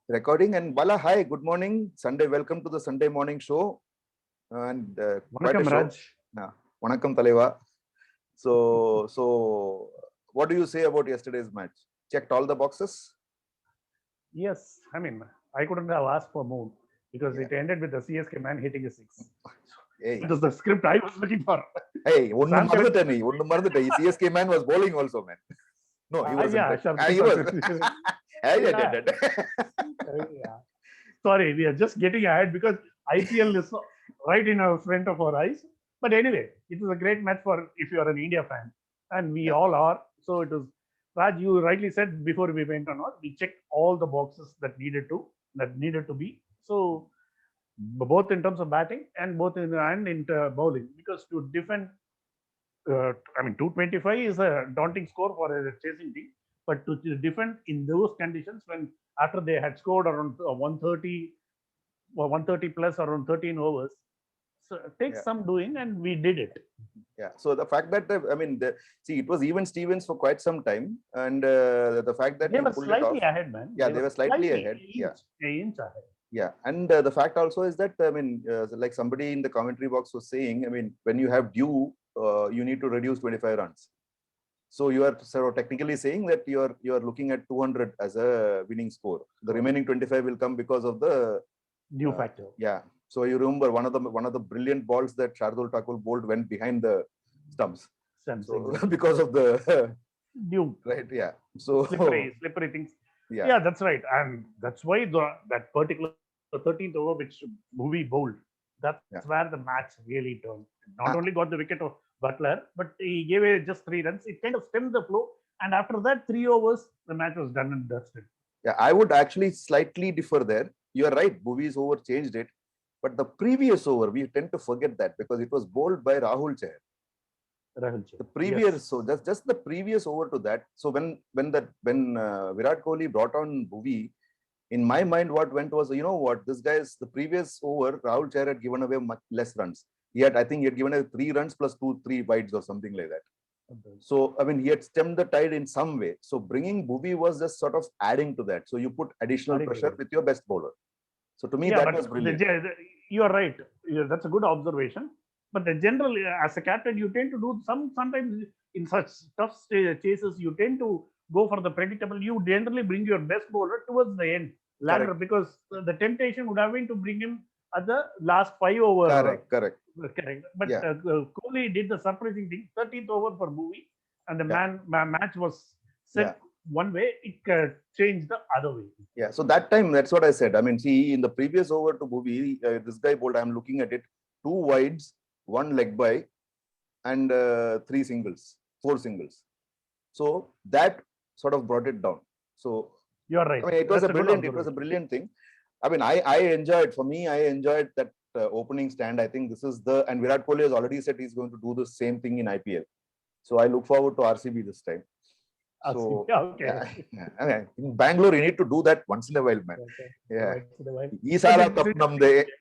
Recording. And Bala, hi, good morning. Sunday, welcome to the Sunday morning show. And quite a Vanakkam, show. Raj. Vanakkam Taleva. So what do you say about yesterday's match? Checked all the boxes? Yes, I mean, I couldn't have asked for more because it ended with the CSK man hitting a six. Hey. It was the script I was looking for. Hey, CSK man was bowling also, man. No, he wasn't. Yeah, right. He was. Yeah. Sorry, we are just getting ahead because IPL is right in our front of our eyes. But anyway, it was a great match for if you are an India fan, and we all are. So it was. Raj, you rightly said before we went on, we checked all the boxes that needed to be. So both in terms of batting and both in bowling, because to defend, I mean, 225 is a daunting score for a chasing team, but to defend in those conditions when after they had scored around 130 or 130 plus around 13 overs, so it takes some doing, and we did it. Yeah. So the fact that it was even Stevens for quite some time, and the fact that they were slightly ahead, man. Yeah, they were slightly ahead. An inch ahead. Yeah, and the fact also is that like somebody in the commentary box was saying, when you have due, you need to reduce 25 runs. So you are sort of technically saying that you are looking at 200 as a winning score. The remaining 25 will come because of the due factor. Yeah. So you remember one of the brilliant balls that Shardul Thakur bowled went behind the stumps. So, exactly. Because of the due. Right. Yeah. So slippery things. Yeah, that's right, and that's why that particular 13th over which Bhuvi bowled, that's where the match really turned. Not only got the wicket of Butler, but he gave just 3 runs. It kind of stemmed the flow, and after that 3 overs, the match was done and dusted. Yeah, I would actually slightly differ there. You are right, Bhuvi's over changed it, but the previous over we tend to forget that because it was bowled by Rahul Chahar. The previous, so just the previous over to that. So when Virat Kohli brought on Bhuvi, in my mind, what went was, you know what, this guy's the previous over, Rahul Chahar had given away much less runs. I think he had given away 3 runs plus 3 wides or something like that. Okay. So, he had stemmed the tide in some way. So bringing Bhuvi was just sort of adding to that. So you put additional pressure with your best bowler. So to me, that was brilliant. You are right. That's a good observation. But generally, as a captain, you tend to do sometimes in such tough chases, you tend to go for the predictable. You generally bring your best bowler towards the end ladder because the temptation would have been to bring him at the last 5 overs. Correct. But Kohli did the surprising thing: 13th over for Bhuvi, and the match was set one way. It changed the other way. Yeah. So that time, that's what I said. See, in the previous over to Bhuvi, this guy bowled. I'm looking at it: 2 wides, 1 leg by, and 4 singles. So that sort of brought it down. So you're right. It was a brilliant thing. I enjoyed. For me, I enjoyed that opening stand. I think this is and Virat Kohli has already said he's going to do the same thing in IPL. So I look forward to RCB this time. So in Bangalore, you need to do that once in a while, man. Okay. Yeah.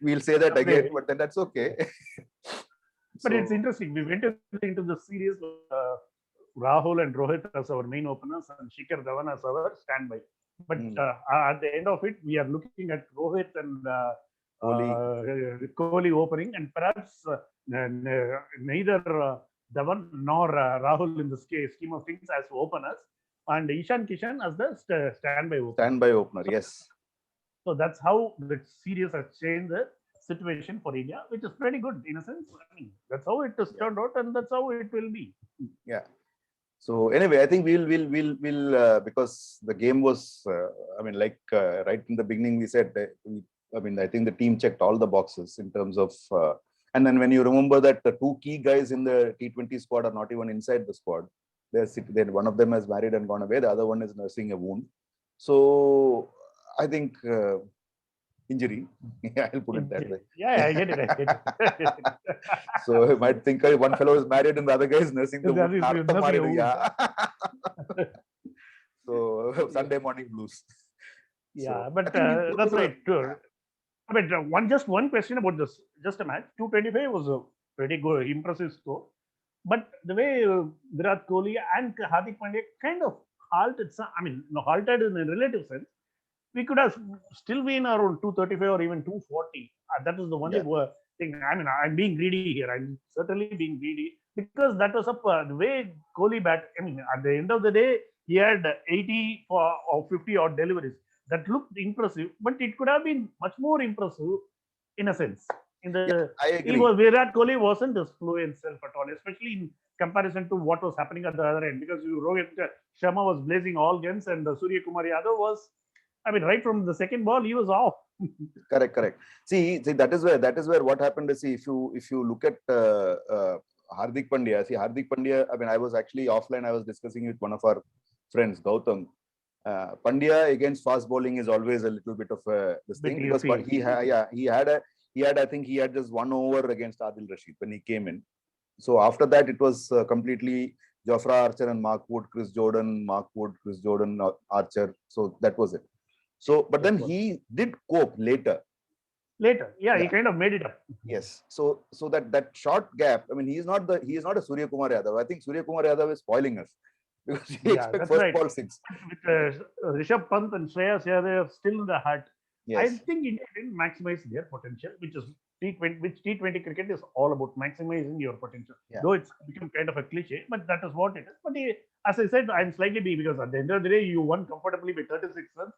We'll say that again, but then that's okay. But it's interesting. We went into the series with Rahul and Rohit as our main openers and Shikhar Dhawan as our standby. But at the end of it, we are looking at Rohit and Kohli opening, and perhaps neither Dhawan nor Rahul in the scheme of things as openers, and Ishan Kishan as the standby opener. Standby opener, yes. So that's how the series has changed the situation for India, which is pretty good in a sense. That's how it has turned out, and that's how it will be. Yeah. So anyway, I think we'll because the game was, right in the beginning we said, I think the team checked all the boxes in terms of, and then when you remember that the 2 key guys in the T20 squad are not even inside the squad. Then one of them has married and gone away. The other one is nursing a wound. So I think injury. Yeah, I'll put it that way. Yeah, I get it. So you might think one fellow is married and the other guy is nursing the wound. Yeah. So Sunday morning blues. Yeah, but that's right. One question about this. Just a match. 225 was a pretty good, impressive score. But the way Virat Kohli and Hardik Pandya kind of halted, halted in a relative sense. we could have still been around 235 or even 240. That is the only Yeah, thing. I mean, I'm being greedy here. I'm certainly being greedy because that was the way Kohli bat. I mean, at the end of the day, he had 80 or 50 odd deliveries. That looked impressive, but it could have been much more impressive in a sense. In yeah, the I he agree. was Virat Kohli wasn't his fluent self at all, especially in comparison to what was happening at the other end. Because Rohit Sharma was blazing all guns, and Suryakumar Yadav was, I mean, right from the second ball, he was off. Correct, correct. See, that is where what happened is, see, if you look at Hardik Pandya, see Hardik Pandya. I mean, I was actually offline. I was discussing with one of our friends, Gautam. Pandya against fast bowling is always a little bit of this Bit thing, because iffy. he had I think he had just 1 over against Adil Rashid when he came in. So after that, it was completely Jofra Archer and Mark Wood, Chris Jordan, Mark Wood, Chris Jordan, Archer. So that was it. So, but That then was he did cope later. later. Yeah, he Yeah. kind of made it up. Yes. So that short gap. I mean, he is not a Surya Kumar Yadav. I think Surya Kumar Yadav is spoiling us because we Yeah, expect that's first right. ball six. With Rishabh Pant and Shreyas Yadav still in the heart, I Yes. think India didn't maximize their potential, which is T20, which T20 cricket is all about maximizing your potential. Yeah. Though it's become kind of a cliche, but that is what it is. But as I said, I'm slightly B because at the end of the day, you won comfortably by 36 runs.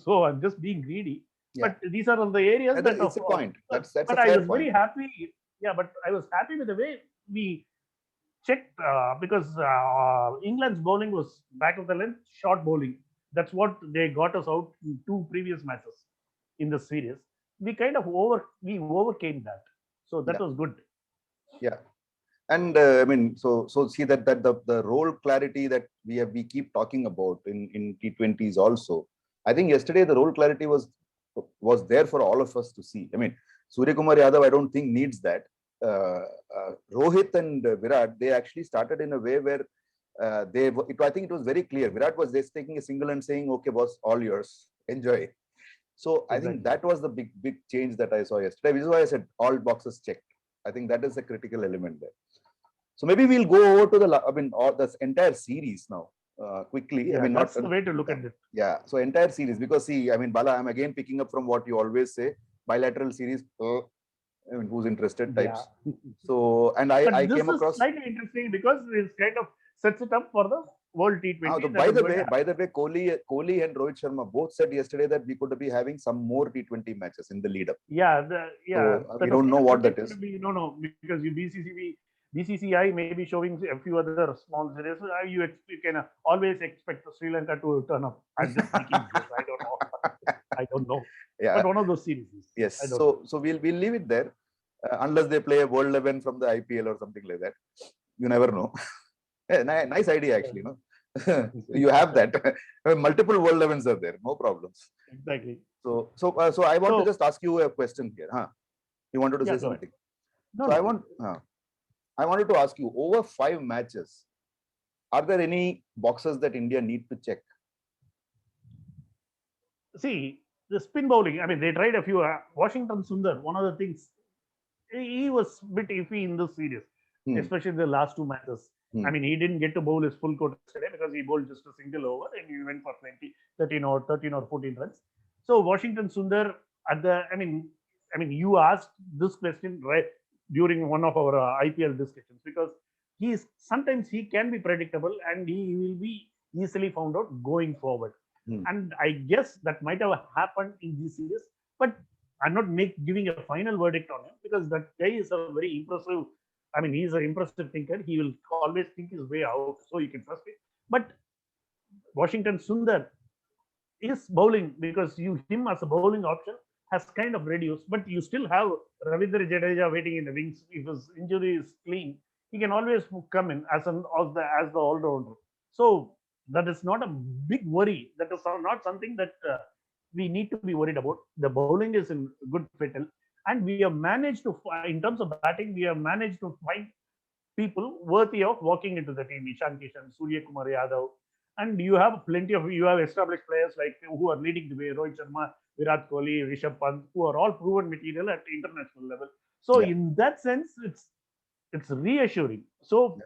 So I'm just being greedy. Yeah. But these are the areas that It's a point. That's a but I fair was very point. happy. Yeah, but I was happy with the way we checked because England's bowling was back of the length, short bowling. That's what they got us out in two previous matches in the series. We overcame that, so that Yeah. was good. Yeah. And I mean, so see that the role clarity that we keep talking about in T20s also. I think yesterday the role clarity was there for all of us to see. I mean, Surya Kumar Yadav, I don't think needs that. Rohit and Virat, they actually started in a way where I think it was very clear. Virat was just taking a single and saying, "Okay, boss, all yours, enjoy." So I think Exactly. that was the big change that I saw yesterday. Which is why I said all boxes checked. I think that is a critical element there. So maybe we'll go over to I mean, all this entire series now, quickly. I Yeah, mean, not, that's the way to look at it. yeah. So entire series, because see, I mean, Bala, I'm again picking up from what you always say, bilateral series. I mean, who's interested Yeah, types. So, and I but this came is across. slightly interesting because it kind of sets it up for the World T20 that By is the going to way, happen. Kohli and Rohit Sharma both said yesterday that we could be having some more T20 matches in the lead up. Yeah, So the we don't know what cricket that is. could be no because you BCCI may be showing a few other small series. You can always expect Sri Lanka to turn up. I'm just making guess. I don't know. I don't know. Yeah. But one of those series. Yes. I don't know. So we'll leave it there, unless they play a World 11 from the IPL or something like that. You never know. Nice idea, actually. No, you have that. Multiple World 11s are there. No problems. Exactly. So I want to So just ask you a question here. Huh? You wanted to say go ahead. something? No, So no. I wanted to ask you, over 5 matches, are there any boxes that India need to check? See, the spin bowling. I mean, they tried a few. Washington Sundar. One of the things he was a bit iffy in this series, Hmm. especially the last two matches. I Hmm. mean, he didn't get to bowl his full quota yesterday because he bowled just a single over and he went for 20, 13 or 14 runs. So Washington Sundar at the, you asked this question right during one of our IPL discussions because sometimes he can be predictable and he will be easily found out going forward. Hmm. And I guess that might have happened in this series, but I'm not giving a final verdict on him because that guy is a very impressive. I mean, he's an impressive thinker. He will always think his way out, so you can trust it. But Washington Sundar is bowling because him as a bowling option has kind of reduced, but you still have Ravindra Jadeja waiting in the wings. If his injury is clean, he can always come in as the all rounder. So that is not a big worry. That is not something that we need to be worried about. The bowling is in good fettle, and we have managed to, in terms of batting, we have managed to find people worthy of walking into the team. Ishan Kishan, Suryakumar Yadav, and you have established players like who are leading the way. Rohit Sharma, Virat Kohli, Rishabh Pant, who are all proven material at international level. So Yeah. in that sense, it's reassuring. So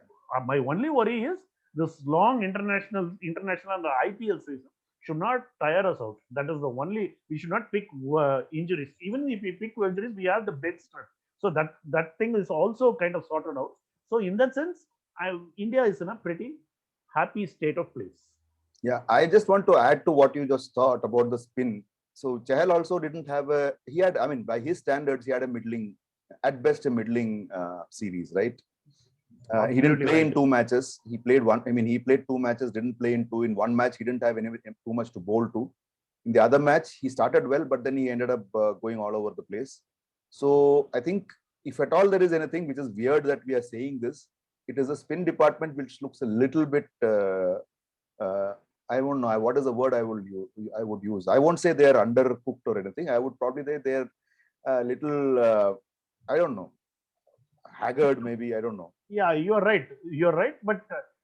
my only worry is this long international and the IPL season should not tire us out. That is the only, we should not pick injuries. Even if we pick injuries, we have the bench strength. So that thing is also kind of sorted out. So in that sense, India is in a pretty happy state of place. Yeah, I just want to add to what you just thought about the spin. So Chahal also didn't have he had, I mean, by his standards, he had a middling, at best a middling series, right? He didn't play in 2 matches. He played one. I mean, he played 2 matches, didn't play in 2. In one match, he didn't have too much to bowl to. In the other match, he started well, but then he ended up going all over the place. So I think if at all there is anything, which is weird that we are saying this, it is a spin department which looks a little bit, I don't know, what is the word I would use. I won't say they are undercooked or anything. I would probably say they're a little, I don't know, haggard maybe, I don't know. Yeah, you're right. You're right. But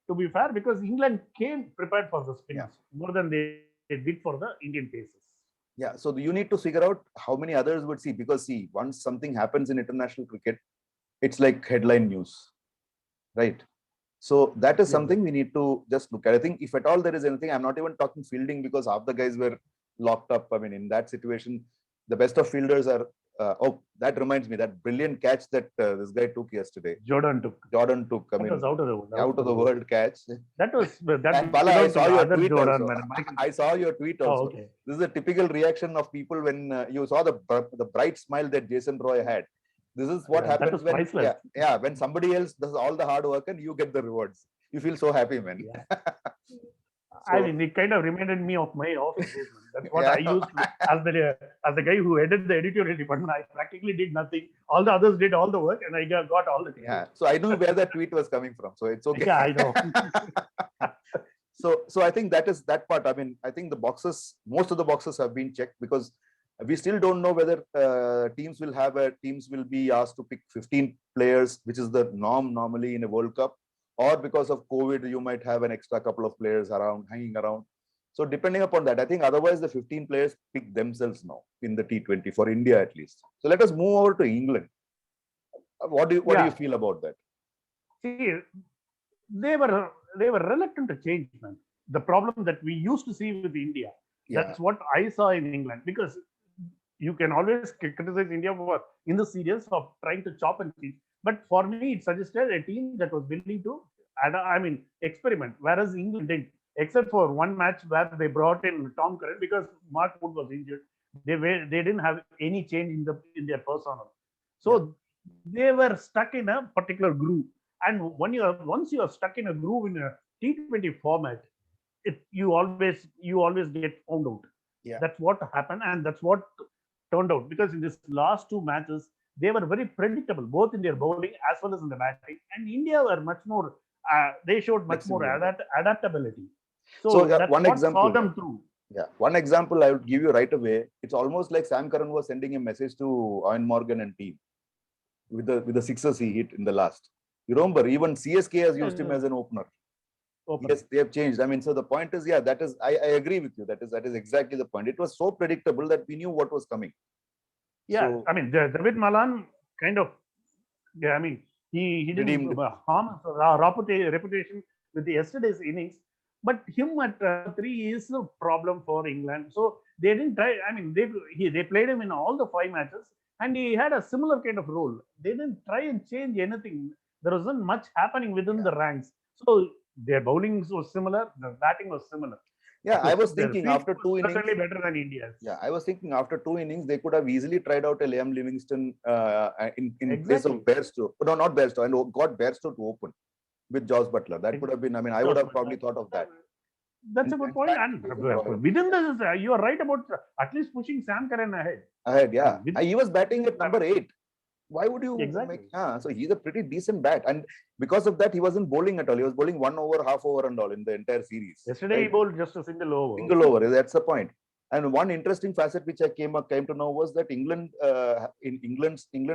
to be fair, because England came prepared for the spinners more than they did for the Indian paces. Yeah, so you need to figure out how many others would see, because see, once something happens in international cricket, it's like headline news, right? So that is something we need to just look at. I think if at all there is anything, I'm not even talking fielding because half the guys were locked up. I mean, in that situation, the best of fielders are. Oh, that reminds me, that brilliant catch that this guy took yesterday. Jordan took. I mean, was out of the world. Out of the world catch. That was that. And Bala, I saw your tweet Jordan, also. I saw your tweet also. Oh, okay. This is a typical reaction of people when you saw the bright smile that Jason Roy had. This is what happens when when somebody else does all the hard work and you get the rewards. You feel so happy, man. Yeah. I mean, it kind of reminded me of my office days. That's what I used to, as the guy who headed the editorial department. I practically did nothing. All the others did all the work, and I got all the credit. Yeah. So I knew where that tweet was coming from. So it's okay. Yeah, I know. So I think that is that part. I mean, I think most of the boxes have been checked, because we still don't know whether teams will be asked to pick 15 players, which is the norm normally in a World Cup. Or because of COVID, you might have an extra couple of players hanging around. So depending upon that, I think otherwise the 15 players pick themselves now in the T20 for India at least. So let us move over to England. What do you feel about that? See, they were reluctant to change, man. The problem that we used to see with India, that's what I saw in England, because you can always criticize India for in the series of trying to chop and change. But for me, it suggested a team that was willing to, experiment. Whereas England didn't, except for one match where they brought in Tom Curran because Mark Wood was injured. They didn't have any change in their personnel. So they were stuck in a particular groove. And once you are stuck in a groove in a T20 format, you always get found out. Yeah. That's what happened, and that's what turned out. Because in these last 2 matches, they were very predictable, both in their bowling as well as in the batting. And India were much more, they showed much more adaptability. So that's one example saw them through. Yeah, one example I would give you right away. It's almost like Sam Curran was sending a message to Ian Morgan and team with the sixers he hit in the last. You remember, even CSK has used him as an opener. Yes, they have changed. I mean, so the point is, that is, I agree with you. That is exactly the point. It was so predictable that we knew what was coming. Yeah, so, I mean, David Malan kind of, I mean, he didn't harm reputation with the yesterday's innings, but him at 3 is a problem for England. So they didn't try. I mean, they played him in all the 5 matches, and he had a similar kind of role. They didn't try and change anything. There wasn't much happening within the ranks. So their bowling was similar, the batting was similar. Yeah, I was thinking after 2 innings, certainly better than India's. Yeah, I was thinking after 2 innings, they could have easily tried out a Liam Livingstone in place of Bairstow. No, not Bairstow, and got Bairstow to open with Josh Butler. That could have been. I mean, I would have probably thought of that. That's a good point. And within this, you are right about at least pushing Sam Curran ahead. Yeah. He was batting at number 8. Why would you make? So he's a pretty decent bat, and because of that, he wasn't bowling at all. He was bowling 1 over, half over, and all in the entire series. Yesterday he bowled just a single over. Single over. That's the point. And one interesting facet which I came to know was that England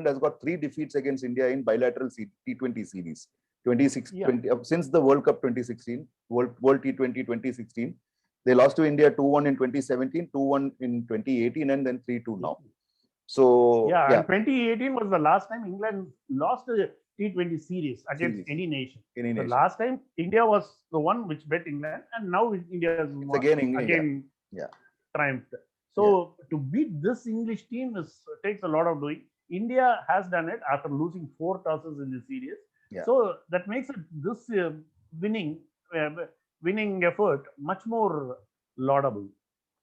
has got 3 defeats against India in bilateral T20 series. 20 since the World Cup 2016, World T20 2016, they lost to India 2-1 in 2017, 2-1 in 2018, and then 3-2 now. So and 2018 was the last time England lost the T20 series against any nation. The last time India was the one which bet England, and now India is again triumphed. So to beat this English team takes a lot of doing. India has done it after losing 4 tosses in the series. So that makes it this winning uh, winning effort much more laudable.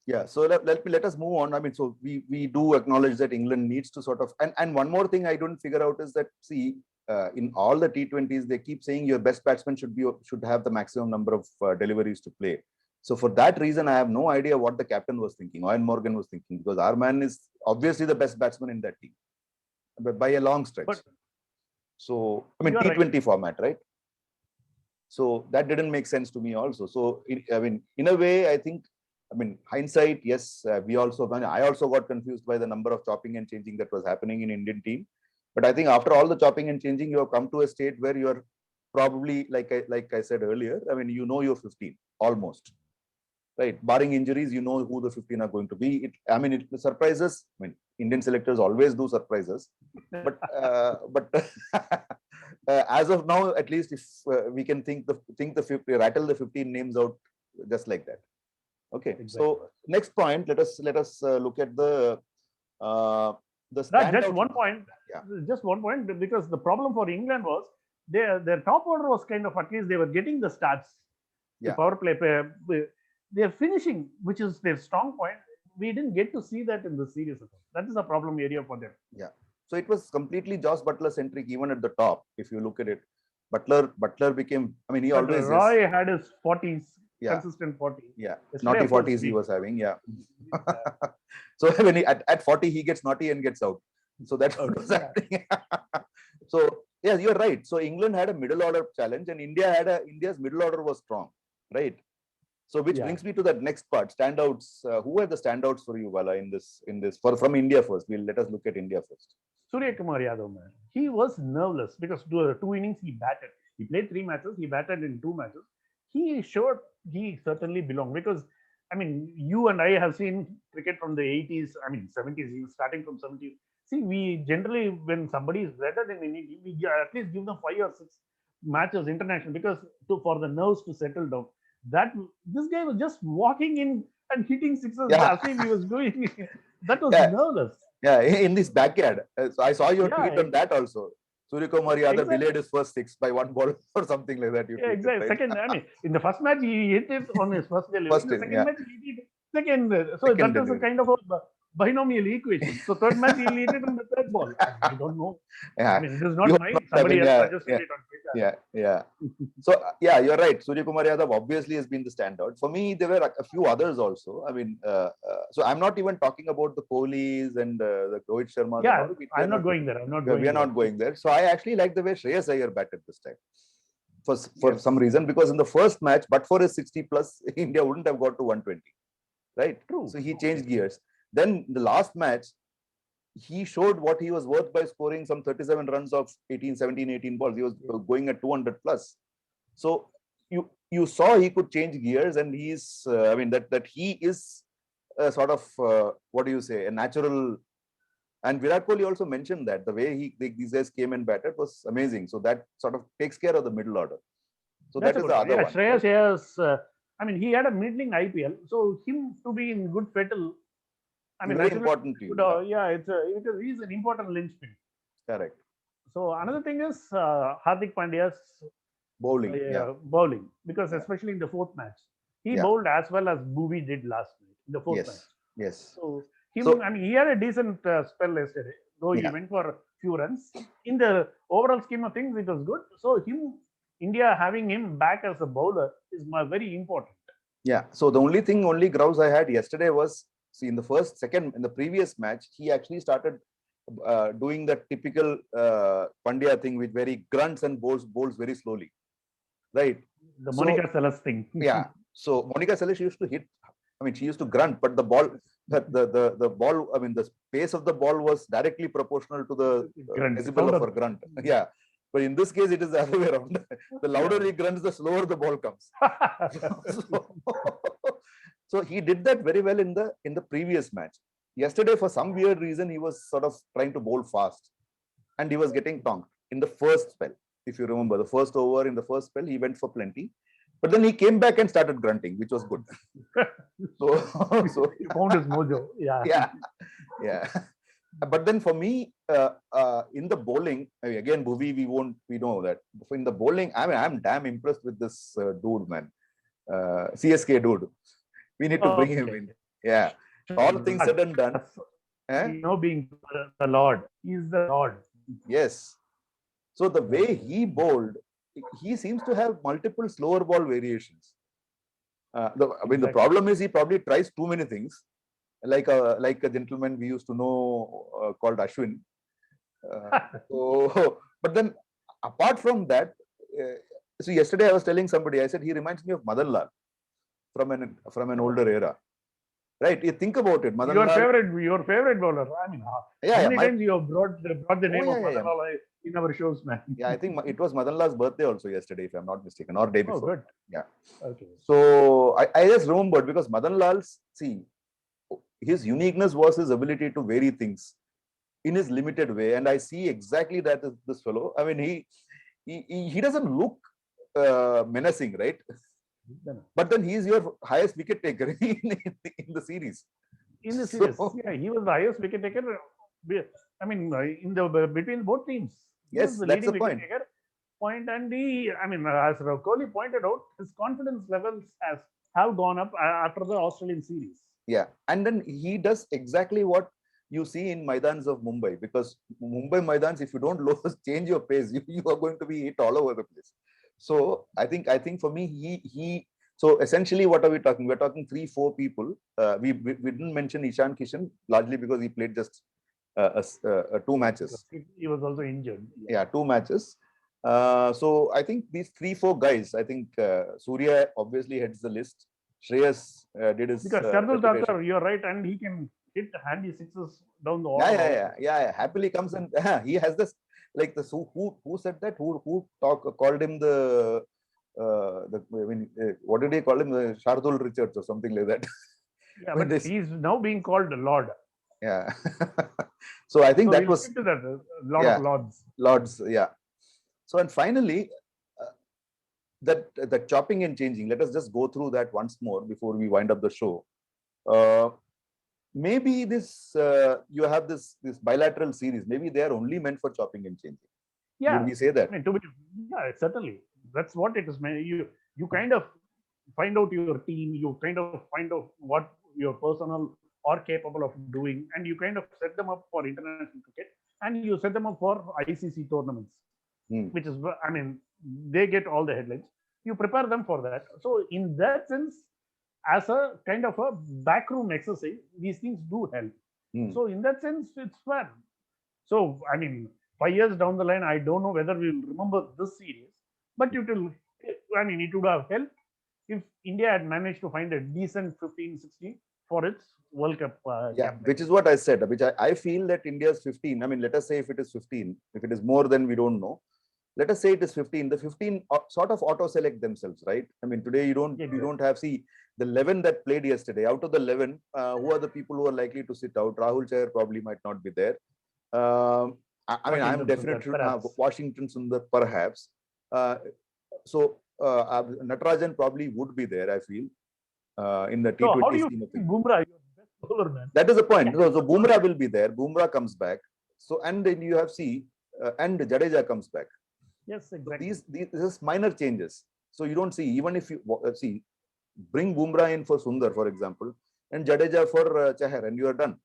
Yeah, so let us move on. I mean, so we do acknowledge that England needs to sort of, and one more thing I don't figure out is that, see, in all the T20s, they keep saying your best batsman should have the maximum number of deliveries to play. So for that reason, I have no idea what the captain was thinking, Ian Morgan was thinking, because our man is obviously the best batsman in that team, but by a long stretch. But so I mean, T20 format, right? So that didn't make sense to me also. So I mean, in a way, I think, I mean, hindsight, yes, I also got confused by the number of chopping and changing that was happening in Indian team. But I think after all the chopping and changing, you have come to a state where you're probably, like I said earlier, I mean, you know you're 15, almost. Right? Barring injuries, you know who the 15 are going to be. It surprises. I mean, Indian selectors always do surprises. But as of now, at least, if we can rattle the 15 names out just like that. Okay. Exactly. So next point, let us look at the just one point. Just one point, because the problem for England was their top order was kind of, at least they were getting the starts. The power play. They're finishing, which is their strong point. We didn't get to see that in the series. That is a problem area for them. Yeah. So it was completely Josh Butler centric, even at the top. If you look at it, Butler became. I mean, he always. Roy had his 40s. Consistent 40. Yeah, naughty 40s he was having. Yeah. So when at 40 he gets naughty and gets out. So that's what was happening. So yeah, you're right. So England had a middle order challenge, and India's middle order was strong, right? So which brings me to that next part, standouts. Who are the standouts for you, Vala, in this from India first? Let us look at India first. Suryakumar Yadav, man. He was nervous because 2 innings he batted. He played 3 matches. He batted in 2 matches. He showed he certainly belonged, because I mean, you and I have seen cricket from the 80s, I mean 70s, starting from 70s. See, we generally, when somebody is better than any team, we at least give them 5 or 6 matches international, because for the nerves to settle down. This guy was just walking in and hitting sixes as if he was doing. That was nervous. Yeah, in this backyard. So I saw your tweet on that also. Suryakumar Yadav delayed his first 6 by 1 ball or something like that. Exactly. Right? Second, I mean, in the first match, he hit it on his first delivery. In the second match, he hit it second. So that is a kind of a binomial equation. So third match, he'll hit it on the third ball. I don't know. I mean, it is not mine. Somebody else suggested it on Twitter. Yeah. So, yeah, you're right. Suryakumar Yadav obviously has been the standout. For me, there were a few others also. I mean, so I'm not even talking about the Kohlis and the Rohit Sharma. Yeah, I'm not going there. We are not going there. So I actually like the way Shreyas Iyer batted this time. For some reason, because in the first match, but for his 60 plus, India wouldn't have got to 120. Right? True. So he changed gears. Then the last match, he showed what he was worth by scoring some 37 runs of 17, 18 balls. He was going at 200 plus. So you saw he could change gears, and he's, I mean, that he is a sort of, what do you say, a natural. And Virat Kohli also mentioned that the way these guys came and batted was amazing. So that sort of takes care of the middle order. So that is the other one. Shreyas Iyer's, I mean, he had a middling IPL. So him to be in good fettle, I mean, very important to you. He's an important linchpin. Correct. So another thing is Hardik Pandya's bowling. Bowling, because especially in the fourth match, he bowled as well as Bhuvi did last night in the fourth match. Yes. So I mean, he had a decent spell yesterday, though he went for a few runs. In the overall scheme of things, it was good. So India having him back as a bowler is very important. Yeah. So the only grouse I had yesterday was, see, in the previous match, he actually started doing the typical Pandya thing, with very grunts and bowls very slowly. Right. The Monica Seles thing. Yeah. So Monica Seles used to hit. I mean, she used to grunt, but the ball, the ball. I mean, the pace of the ball was directly proportional to the decibel of her grunt. Yeah. But in this case, it is the other way around. The louder he grunts, the slower the ball comes. So he did that very well in the previous match. Yesterday, for some weird reason, he was sort of trying to bowl fast, and he was getting tonked in the first spell. If you remember, the first over in the first spell, he went for plenty. But then he came back and started grunting, which was good. So, you found his mojo. Yeah. But then for me, in the bowling, again, Bhuvi, we know that. In the bowling, I'm damn impressed with this dude, man. CSK dude. We need to bring him in. Yeah. All things said and done. Being the Lord. He's the Lord. Yes. So the way he bowled, he seems to have multiple slower ball variations. The problem is he probably tries too many things. Like a gentleman we used to know called Ashwin. But then apart from that, so yesterday I was telling somebody, I said he reminds me of Madan Lal from an older era. Right? You think about it. Madan your Lal, favorite bowler. I mean, how many times you have brought the name of Madan Lal in our shows, man? Yeah, I think it was Madan Lal's birthday also yesterday, if I'm not mistaken, or day before. Oh, good. Yeah. Okay. So I just remembered because Madan Lal's, his uniqueness was his ability to vary things in his limited way, and I see exactly that this fellow. I mean, he doesn't look menacing, right? But then he's your highest wicket taker in the series. In the series, yeah, he was the highest wicket taker. I mean, between both teams. Yes, that's the point. And as Kohli pointed out, his confidence levels have gone up after the Australian series. Yeah, and then he does exactly what you see in Maidans of Mumbai, because Mumbai Maidans, if you don't change your pace, you are going to be hit all over the place. So I think for me, so essentially, what are we talking? We're talking 3-4 people. We didn't mention Ishan Kishan largely because he played just 2 matches. He was also injured. Yeah, 2 matches. So I think these 3-4 guys. I think Surya obviously heads the list. Shreyas did his. Because Shardul Thakur, you're right, and he can hit handy sixes down the order. Yeah. Happily comes and he has this, like the who said that? Who called him the what did he call him? Shardul Richards or something like that. Yeah, but he's now being called Lord. Yeah. So I think that was of Lords. Lords, yeah. So and finally, that chopping and changing. Let us just go through that once more before we wind up the show. Maybe this you have this bilateral series. Maybe they are only meant for chopping and changing. Yeah, would we say that? I mean, certainly. That's what it is. You kind of find out your team. You kind of find out what your personnel are capable of doing, and you kind of set them up for international cricket, and you set them up for ICC tournaments, which is, I mean, they get all the headlines. You prepare them for that. So in that sense, as a kind of a backroom exercise, these things do help. So in that sense, it's fair. So I mean, 5 years down the line, I don't know whether we'll remember this series, but it would have helped if India had managed to find a decent 15-16 for its World Cup. Which is what I said. Which I feel that India's 15. I mean, let us say if it is 15, if it is more, then we don't know. Let us say it is 15. The 15 sort of auto-select themselves, right? I mean, today you don't have, see, the 11 that played yesterday. Out of the 11, who are the people who are likely to sit out? Rahul Chahar probably might not be there. I'm definitely Washington Sundar, perhaps. So Natarajan probably would be there, I feel, in the T20 how do you think Bumrah, your best bowler, man? That is the point. So Bumrah will be there. Bumrah comes back. So and then you have and Jadeja comes back. Yes, exactly. So these minor changes. So you don't see, even if you bring Bumrah in for Sundar, for example, and Jadeja for Chahar, and you are done,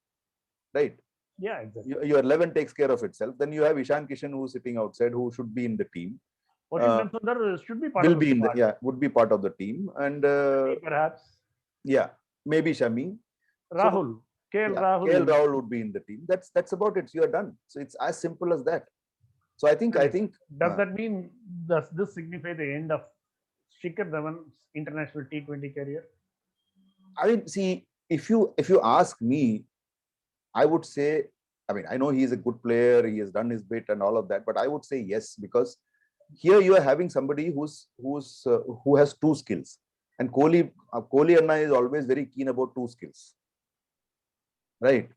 right? Yeah, exactly. Your 11 takes care of itself. Then you have Ishan Kishan, who's sitting outside, who should be in the team. Sundar should be part of the team. Would be part of the team, and perhaps. Yeah, maybe Shami. Rahul. KL Rahul would be in the team. That's about it. You are done. So it's as simple as that. So I think does that mean, does this signify the end of Shikhar Dhawan's international T20 career? I mean, see, if you ask me, I would say, I mean, I know he is a good player, he has done his bit and all of that, but I would say yes, because here you are having somebody who has 2 skills, and Kohli Anna is always very keen about 2 skills, right?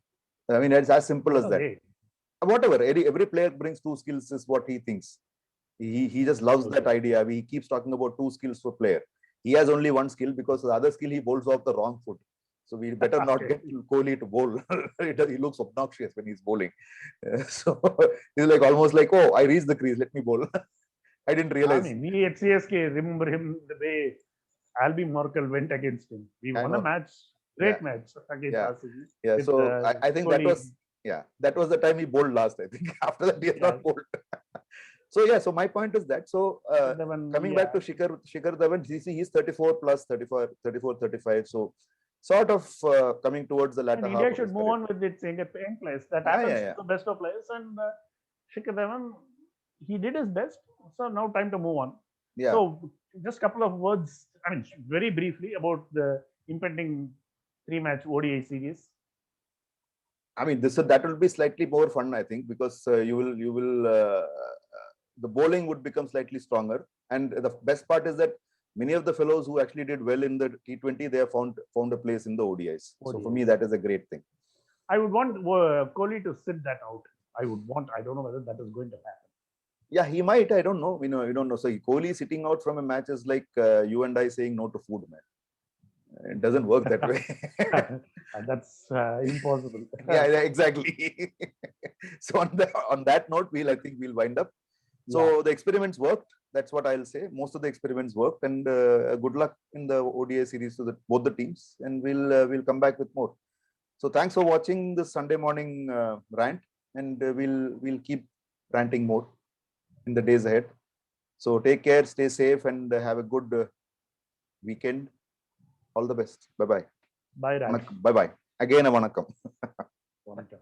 I mean, it's as simple as that. Whatever, every player brings 2 skills is what he thinks. He just loves that idea. He keeps talking about 2 skills for player. he has only one skill, because the other skill he bowls off the wrong foot. So we better not get Kohli to bowl. He looks obnoxious when he's bowling. So he's like almost like, oh, I reached the crease, let me bowl. I didn't realize. I mean, we at CSK remember him the way Albie Merkel went against him. We won a match, great match against RCB. Yeah, so I think Kohli. that was the time he bowled last, I think. After that, he has not bowled. So yeah, so my point is that. So coming back to Shikhar Dhawan, he's 34 plus 34, 35. So sort of coming towards the latter half. India should move on with its young players. That happens to the best of players. And Shikhar Dhawan, he did his best. So now time to move on. Yeah. So just a couple of words, I mean, very briefly about the impending 3-match ODI series. I mean, that will be slightly more fun, I think, because the bowling would become slightly stronger. And the best part is that many of the fellows who actually did well in the T20, they have found a place in the ODIs. So for me, that is a great thing. I would want Kohli to sit that out. I don't know whether that is going to happen. Yeah, he might. I don't know. We don't know. So Kohli sitting out from a match is like you and I saying no to food, man. It doesn't work that way. That's impossible. Yeah, exactly. So on that note, I think we'll wind up. So the experiments worked. That's what I'll say. Most of the experiments worked, and good luck in the ODI series to both the teams. And we'll come back with more. So thanks for watching this Sunday morning rant, and we'll keep ranting more in the days ahead. So take care, stay safe, and have a good weekend. All the best. Bye-bye. Bye, Raj. Bye-bye. Again, a vanakkam. Vanakkam.